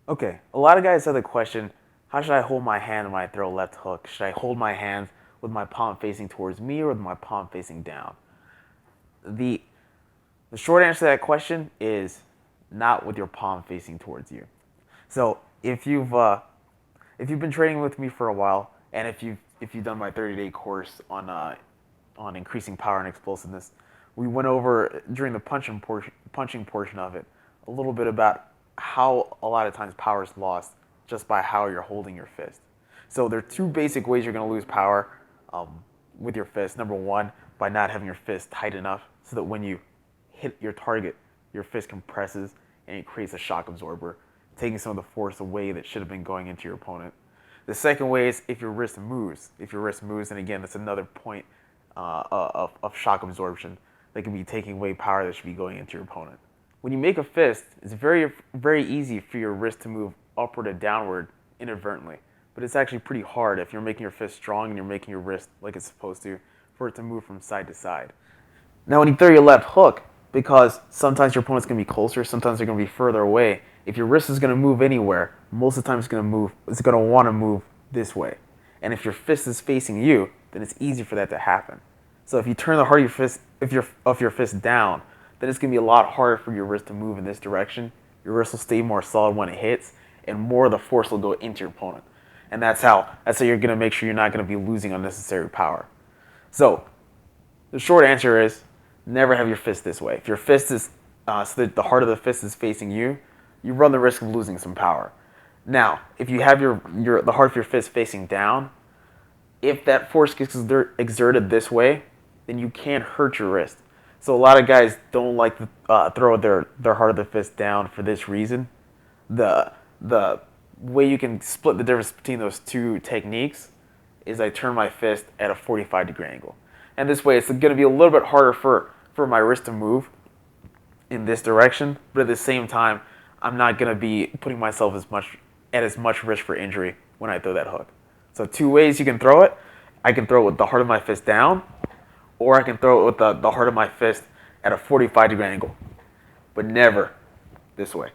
Okay, a lot of guys have the question, how should I hold my hand when I throw a left hook? Should I hold my hand with my palm facing towards me or with my palm facing down? The the short answer to that question is not with your palm facing towards you. So if you've been training with me for a while, and if you've done my 30-day course on increasing power and explosiveness, we went over during the punching portion of it a little bit about how a lot of times power is lost just by how you're holding your fist. So there are two basic ways you're going to lose power with your fist. Number one, by not having your fist tight enough so that when you hit your target, your fist compresses and it creates a shock absorber, taking some of the force away that should have been going into your opponent. The second way is if your wrist moves. If your wrist moves, and again, that's another point of shock absorption that can be taking away power that should be going into your opponent. When you make a fist, it's very easy for your wrist to move upward or downward inadvertently. But it's actually pretty hard if you're making your fist strong and you're making your wrist like it's supposed to for it to move from side to side. Now, when you throw your left hook, because sometimes your opponent's going to be closer, sometimes they're going to be further away, if your wrist is going to move anywhere, most of the time it's going to want to move this way. And if your fist is facing you, then it's easy for that to happen. So if you turn the heart of your fist down, then it's going to be a lot harder for your wrist to move in this direction. Your wrist will stay more solid when it hits, and more of the force will go into your opponent. And that's how you're going to make sure you're not going to be losing unnecessary power. So the short answer is never have your fist this way. If your fist is so that the heart of the fist is facing you, you run the risk of losing some power. Now, if you have the heart of your fist facing down, if that force gets exerted this way, then you can hurt your wrist. So a lot of guys don't like to throw their heart of the fist down for this reason. The way you can split the difference between those two techniques is I turn my fist at a 45-degree angle. And this way it's going to be a little bit harder for my wrist to move in this direction, but at the same time, I'm not going to be putting myself at as much risk for injury when I throw that hook. So two ways you can throw it. I can throw it with the heart of my fist down, or I can throw it with the heart of my fist at a 45-degree angle, but never this way.